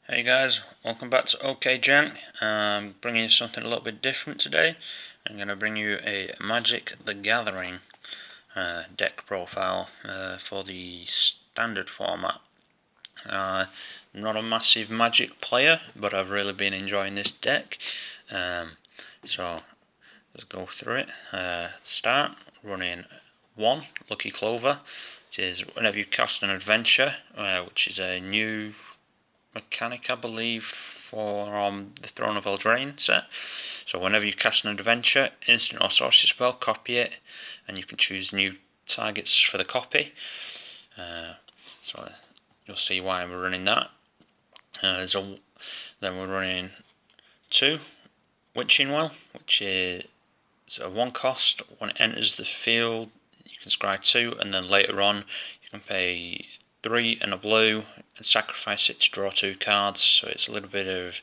Hey guys, welcome back to OK Jank. I'm bringing you something a little bit different today. I'm going to bring you a Magic the Gathering deck profile for the standard format. I'm not a massive Magic player, but I've really been enjoying this deck. So let's go through it. Start running 1 Lucky Clover, which is whenever you cast an adventure, which is a new mechanic, I believe, for the Throne of Eldraine set. So whenever you cast an adventure, instant or sorcery spell, copy it, and you can choose new targets for the copy. So you'll see why we're running that. Then we're running 2 Witching Well, which is a 1 cost. When it enters the field, you can scry 2, and then later on you can pay 3 and a blue and sacrifice it to draw 2 cards, so it's a little bit of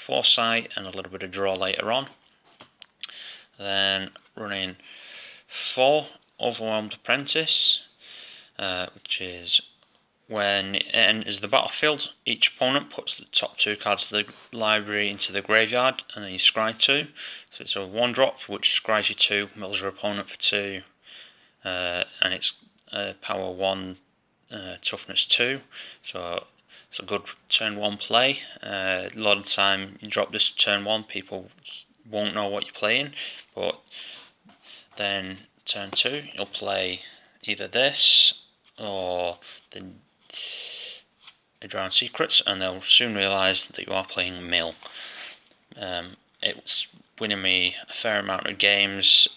foresight and a little bit of draw later on. Then running 4 Overwhelmed Apprentice, which is when it enters the battlefield, each opponent puts the top 2 cards of the library into the graveyard, and then you scry 2. So it's a 1-drop which scries you 2, mills your opponent for 2, and it's power 1, toughness 2. So it's a good turn 1 play. A lot of the time you drop this turn 1, people won't know what you're playing, but then turn 2 you'll play either this or the Drowned Secrets, and they'll soon realise that you are playing mill. It's winning me a fair amount of games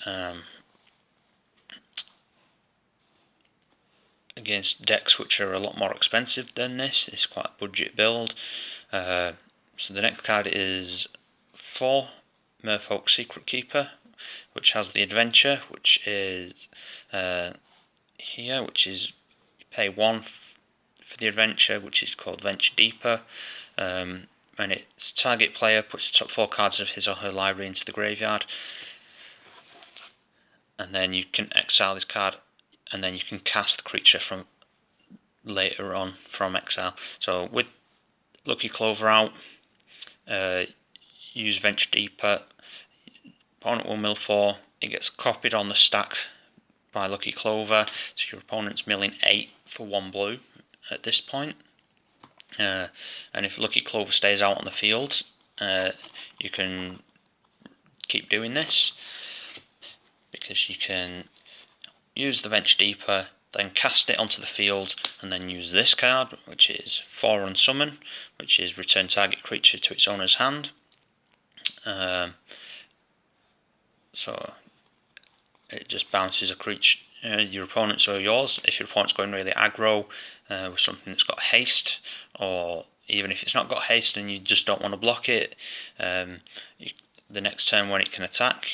against decks which are a lot more expensive than this. It's quite a budget build. So the next card is 4 Merfolk Secret Keeper, which has the adventure, which is here, which is you pay 1 for the adventure, which is called Venture Deeper. And its target player puts the top 4 cards of his or her library into the graveyard, and then you can exile this card, and then you can cast the creature from later on from exile. So with Lucky Clover out, use Venture Deeper, opponent will mill 4, it gets copied on the stack by Lucky Clover, so your opponent's milling 8 for 1 blue at this point. And if Lucky Clover stays out on the field, you can keep doing this, because you can use the Venture Deeper, then cast it onto the field, and then use this card, which is 4 Unsummon, which is return target creature to its owner's hand. So it just bounces a creature, your opponent's or yours. If your opponent's going really aggro with something that's got haste, or even if it's not got haste and you just don't want to block it, the next turn when it can attack,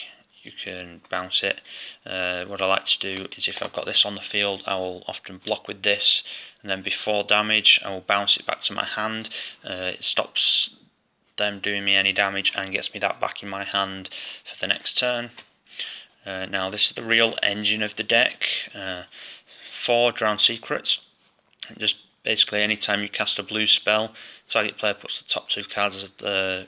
you can bounce it. What I like to do is, if I've got this on the field, I will often block with this, and then before damage I will bounce it back to my hand. It stops them doing me any damage and gets me that back in my hand for the next turn. Now this is the real engine of the deck. 4 Drowned Secrets. Just basically anytime you cast a blue spell, target player puts the top 2 cards of the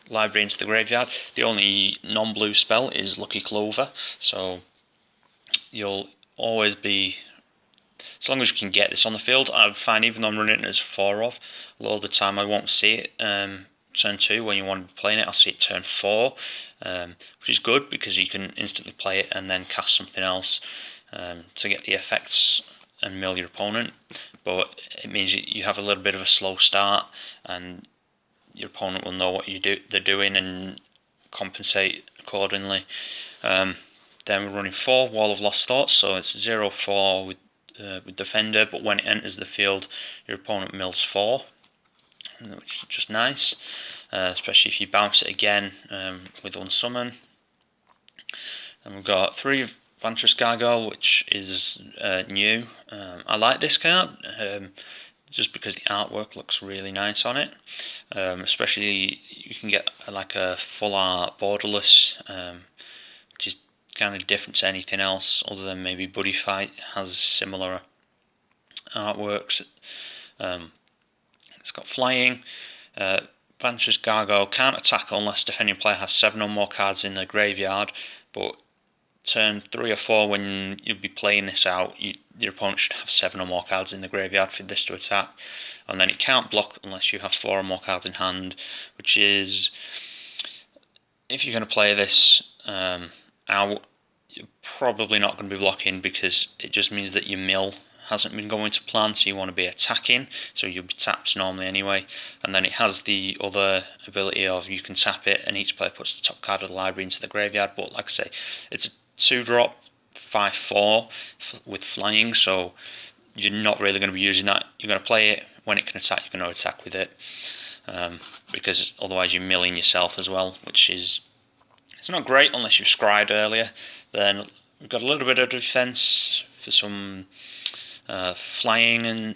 library into the graveyard. The only non-blue spell is Lucky Clover, so you'll always be, as long as you can get this on the field, I find, even though I'm running it as 4 of, a lot of the time I won't see it turn 2 when you want to be playing it. I'll see it turn 4, which is good because you can instantly play it and then cast something else to get the effects and mill your opponent. But it means you have a little bit of a slow start, and your opponent will know what they're doing and compensate accordingly. Then we're running 4 Wall of Lost Thoughts, so it's 0-4 with Defender, but when it enters the field, your opponent mills 4, which is just nice, especially if you bounce it again with Unsummon. And we've got 3 Vantress Gargoyle, which is new. I like this card, just because the artwork looks really nice on it. Especially you can get like a full art borderless, which is kind of different to anything else other than maybe Buddy Fight has similar artworks. It's got flying, Vanquisher's Gargoyle can't attack unless defending player has 7 or more cards in their graveyard, but turn 3 or 4 when you'll be playing this out, your opponent should have 7 or more cards in the graveyard for this to attack, and then it can't block unless you have 4 or more cards in hand, which is, if you're going to play this out, you're probably not going to be blocking, because it just means that your mill hasn't been going to plan, so you want to be attacking, so you'll be tapped normally anyway. And then it has the other ability of you can tap it and each player puts the top card of the library into the graveyard, but like I say, it's a 2-drop 5/4 with flying, so you're not really going to be using that. You're going to play it when it can attack, you're going to attack with it, because otherwise you're milling yourself as well, which is, it's not great unless you've scryed earlier. Then we've got a little bit of defense for some flying and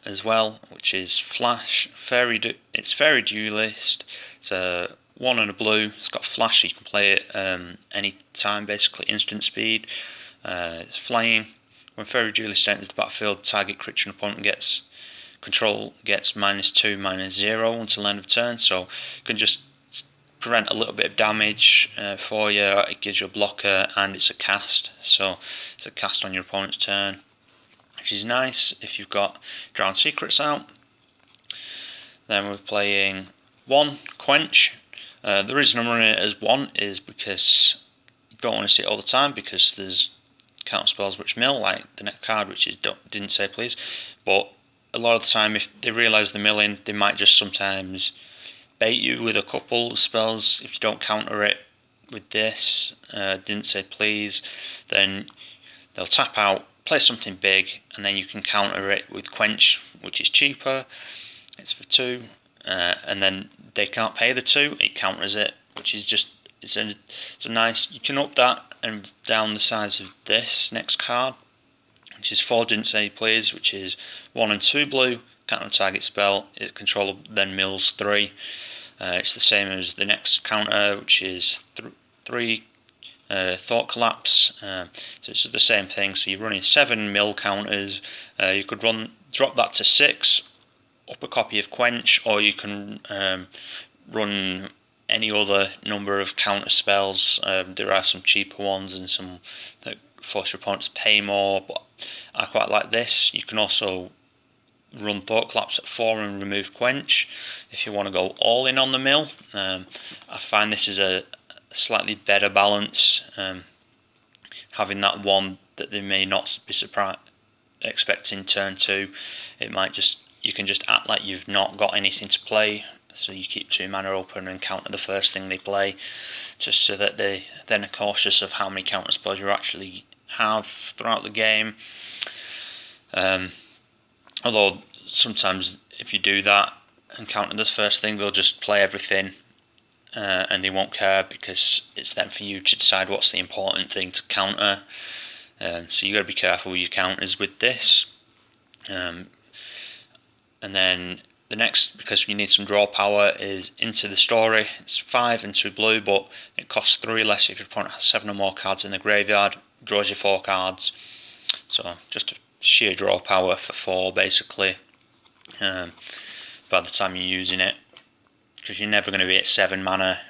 as well, which is flash. It's fairy duelist. It's a 1 and a blue. It's got flash, so you can play it any time, basically instant speed. It's flying. When fairy duelist enters the battlefield, target creature an opponent gets control gets -2/-0 until end of turn. So you can just prevent a little bit of damage for you. It gives you a blocker and it's a cast, so it's a cast on your opponent's turn, which is nice if you've got Drowned Secrets out. Then we're playing 1 Quench. The reason I'm running it as 1 is because you don't want to see it all the time, because there's counter spells which mill, like the next card, which is Didn't Say Please. But a lot of the time, if they realise the milling, they might just sometimes bait you with a couple of spells. If you don't counter it with this, Didn't Say Please, then they'll tap out, play something big, and then you can counter it with Quench, which is cheaper. It's for 2, and then they can't pay the 2, it counters it, which is just, it's a nice, you can up that and down the size of this next card, which is 4 Didn't Say Please, which is 1 and 2 blue, counter target spell, it controller then mills 3. It's the same as the next counter, which is 3 Thought Collapse, so it's the same thing. So you're running 7 mill counters. You could drop that to 6, up a copy of Quench, or you can run any other number of counter spells. There are some cheaper ones and some that force your opponent to pay more, but I quite like this. You can also run Thought Collapse at 4 and remove Quench if you want to go all in on the mill. I find this is a slightly better balance, having that 1 that they may not be expecting turn 2. It might just, you can just act like you've not got anything to play, so you keep 2 mana open and counter the first thing they play, just so that they then are cautious of how many counter spells you actually have throughout the game. Although sometimes if you do that and counter the first thing, they'll just play everything, and they won't care, because it's then for you to decide what's the important thing to counter. So you got to be careful with your counters with this. And then the next, because you need some draw power, is Into the Story. It's 5 and 2 blue, but it costs 3 less if your opponent has 7 or more cards in the graveyard. Draws you 4 cards, so just a sheer draw power for 4 basically, by the time you're using it, because you're never going to be at 7 mana,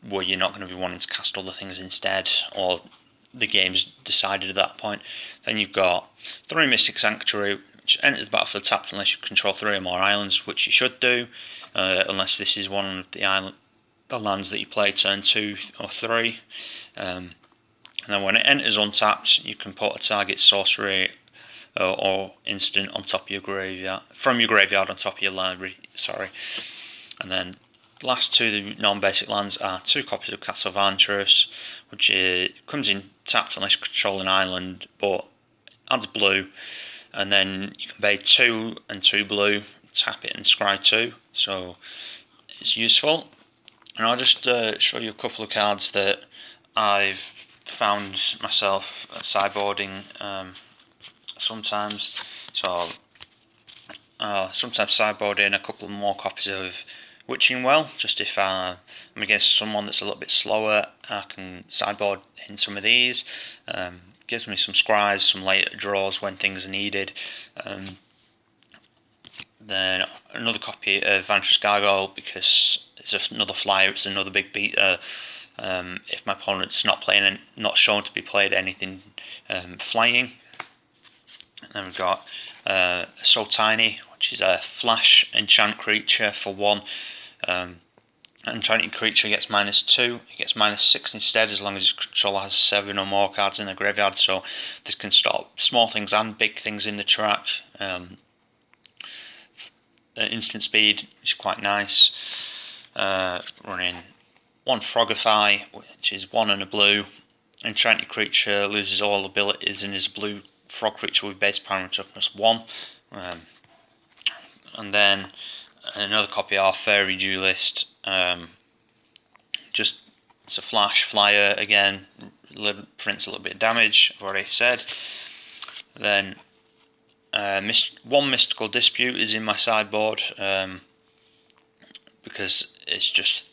where you're not going to be wanting to cast other things instead, or the game's decided at that point. Then you've got 3 Mystic Sanctuary, which enters the battlefield tapped unless you control 3 or more islands, which you should do, unless this is one of the lands that you play turn 2 or 3. And then when it enters untapped, you can put a target sorcery or instant on top of your graveyard, from your graveyard on top of your library, sorry. And then the last 2 non-basic lands are 2 copies of Castle Vantress, which comes in tapped unless you control an island, but adds blue. And then you can pay 2 and 2 blue, tap it and scry 2, so it's useful. And I'll just show you a couple of cards that I've found myself sideboarding sometimes. So sometimes sideboarding a couple more copies of Witching Well, just if I'm against someone that's a little bit slower, I can sideboard in some of these. Gives me some scries, some later draws when things are needed. Then another copy of Vantress Gargoyle, because it's another flyer, it's another big beater. If my opponent's not shown to be played anything flying. And then we've got So Tiny, which is a flash enchant creature for 1. Enchanted creature gets -2. It gets -6 instead, as long as its controller has 7 or more cards in the graveyard. So this can stop small things and big things in the track. Instant speed is quite nice. Running 1 Frogify, which is 1 and a blue. Enchanted creature loses all abilities and is a blue frog creature with base power and toughness 1. And then another copy of Fairy Duelist. Just it's a flash flyer again, prints a little bit of damage, I've already said. Then 1 Mystical Dispute is in my sideboard, because it's just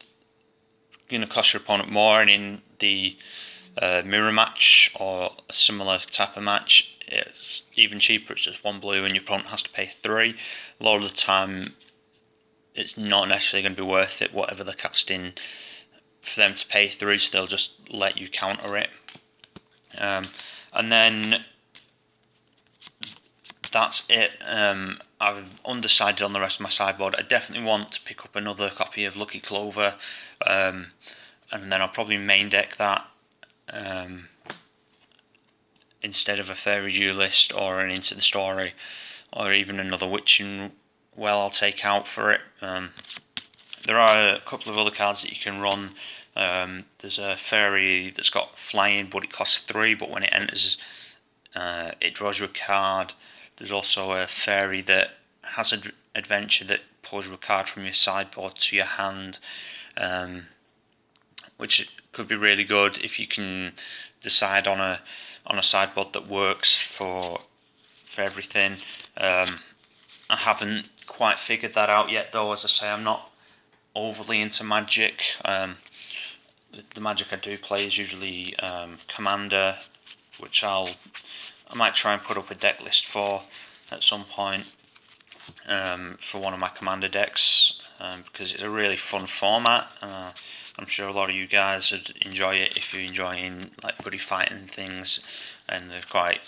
going to cost your opponent more, and in the mirror match or a similar type of match, it's even cheaper. It's just 1 blue and your opponent has to pay 3. A lot of the time it's not necessarily going to be worth it, whatever they're casting, for them to pay 3, so they'll just let you counter it. And then that's it. I've undecided on the rest of my sideboard. I definitely want to pick up another copy of Lucky Clover, and then I'll probably main deck that instead of a Fairy Duelist or an Into the Story, or even another Witching Well I'll take out for it. There are a couple of other cards that you can run. There's a fairy that's got flying, but it costs 3, but when it enters, it draws you a card. There's also a fairy that has an adventure that pulls you a card from your sideboard to your hand, which could be really good if you can decide on a sideboard that works for everything. I haven't quite figured that out yet, though. As I say, I'm not overly into Magic. The Magic I do play is usually Commander, which I might try and put up a deck list for at some point, for one of my Commander decks, because it's a really fun format. I'm sure a lot of you guys would enjoy it if you're enjoying like buddy fighting things, and they're quite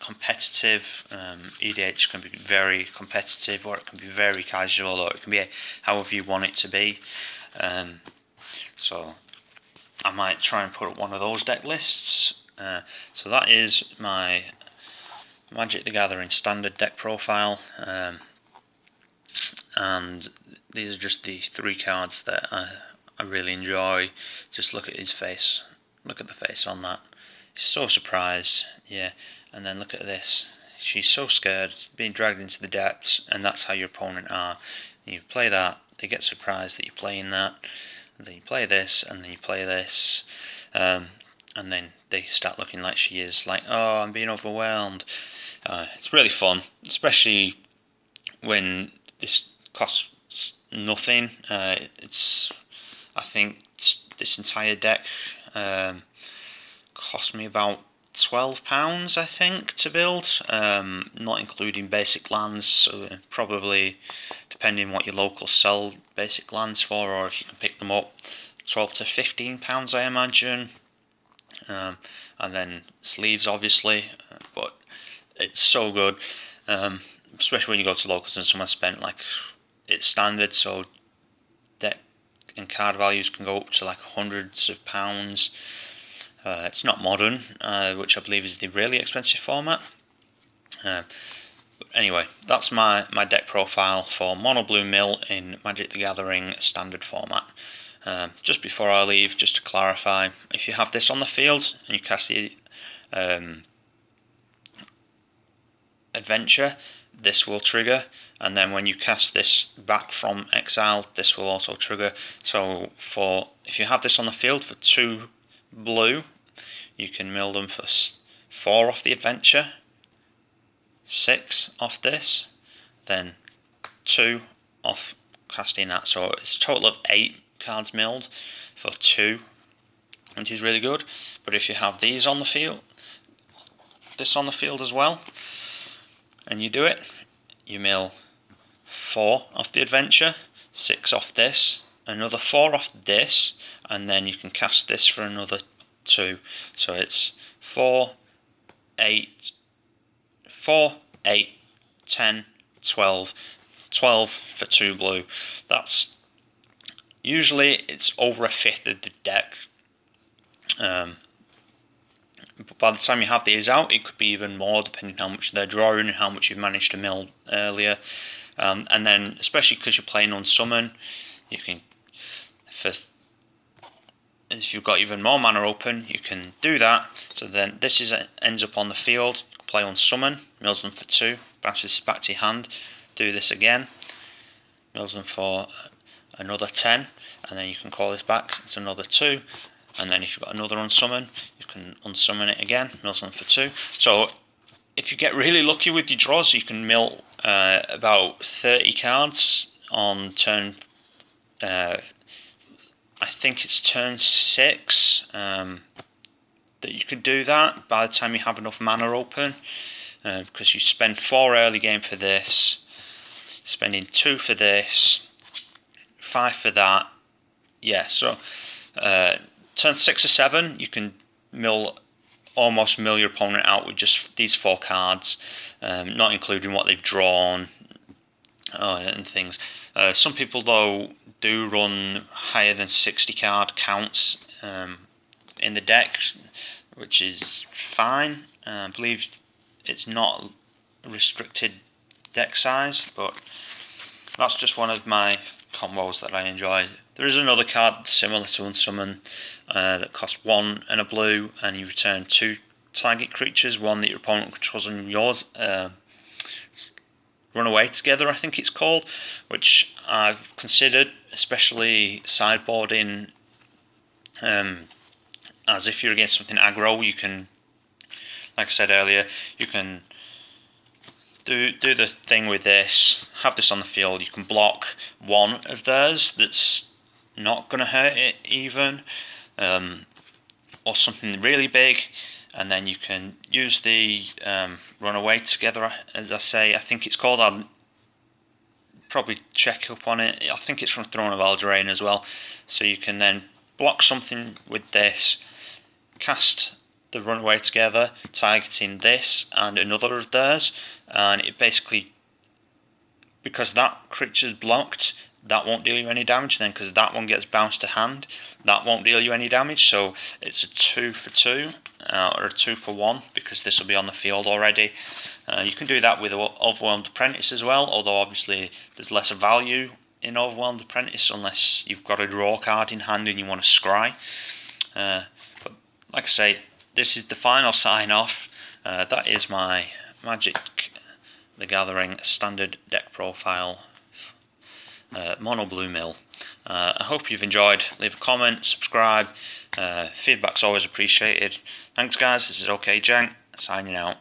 competitive. EDH can be very competitive, or it can be very casual, or it can be however you want it to be. So I might try and put up one of those deck lists. So that is my Magic the Gathering standard deck profile, and these are just the 3 cards that I really enjoy. Just look at his face. Look at the face on that. He's so surprised. Yeah. And then look at this. She's so scared, being dragged into the depths, and that's how your opponent are. You play that, they get surprised that you're playing that, and then you play this, and then you play this, and then they start looking like she is, like, oh, I'm being overwhelmed. It's really fun, especially when this costs nothing. I think this entire deck cost me about £12, I think, to build, not including basic lands. So probably, depending what your locals sell basic lands for, or if you can pick them up, £12 to £15, I imagine. And then sleeves, obviously, but it's so good, especially when you go to locals and someone spent, like, it's standard, so deck and card values can go up to like hundreds of pounds. It's not modern, which I believe is the really expensive format. But anyway, that's my deck profile for Mono Blue Mill in Magic the Gathering standard format. Just before I leave, just to clarify, if you have this on the field and you cast the adventure, this will trigger, and then when you cast this back from exile, this will also trigger. So if you have this on the field for 2 blue, you can mill them for 4 off the adventure, 6 off this, then 2 off casting that. So it's a total of 8 cards milled for 2, which is really good. But if you have these on the field, this on the field as well, and you do it, you mill 4 off the adventure, 6 off this, another 4 off this, and then you can cast this for another 2. So it's 4, 8, 4, 8, 10, 12, 12 for 2 blue. That's usually it's over a fifth of the deck. But by the time you have these out, it could be even more, depending on how much they're drawing and how much you've managed to mill earlier. And then, especially because you're playing on summon, you can, if you've got even more mana open, you can do that. So then this ends up on the field. You can play on summon, mills them for 2, bounces this back to your hand. Do this again, mills them for another 10, and then you can call this back. It's another 2. And then if you've got another unsummon, you can unsummon it again, mill some for 2. So if you get really lucky with your draws, you can mill about 30 cards on turn, I think it's turn 6, that you could do that by the time you have enough mana open. Because you spend 4 early game for this, spending 2 for this, 5 for that. Yeah, so turn 6 or 7, you can almost mill your opponent out with just these 4 cards, not including what they've drawn and things. Some people though do run higher than 60 card counts in the deck, which is fine. I believe it's not a restricted deck size, but that's just one of my combos that I enjoy. There is another card similar to Unsummon that costs 1 and a blue, and you return 2 target creatures, one that your opponent controls and yours. Run Away Together, I think it's called, which I've considered, especially sideboarding, as if you're against something aggro. You can, like I said earlier, you can do the thing with this, have this on the field, you can block one of theirs that's not going to hurt it even, or something really big, and then you can use the Run Away Together, as I say, I think it's called. I'll probably check up on it. I think it's from Throne of Eldraine as well. So you can then block something with this, cast the Run Away Together, targeting this and another of theirs, and it basically, because that creature's blocked, that won't deal you any damage then, because that one gets bounced to hand, that won't deal you any damage. So it's a 2 for 2, or a 2 for 1, because this will be on the field already. You can do that with Overwhelmed Apprentice as well, although obviously there's less value in Overwhelmed Apprentice unless you've got a draw card in hand and you want to scry. But like I say, this is the final sign off. That is my Magic the Gathering standard deck profile, mono blue mill. I hope you've enjoyed. Leave a comment, subscribe. Feedback's always appreciated. Thanks guys, this is OK Jank, signing out.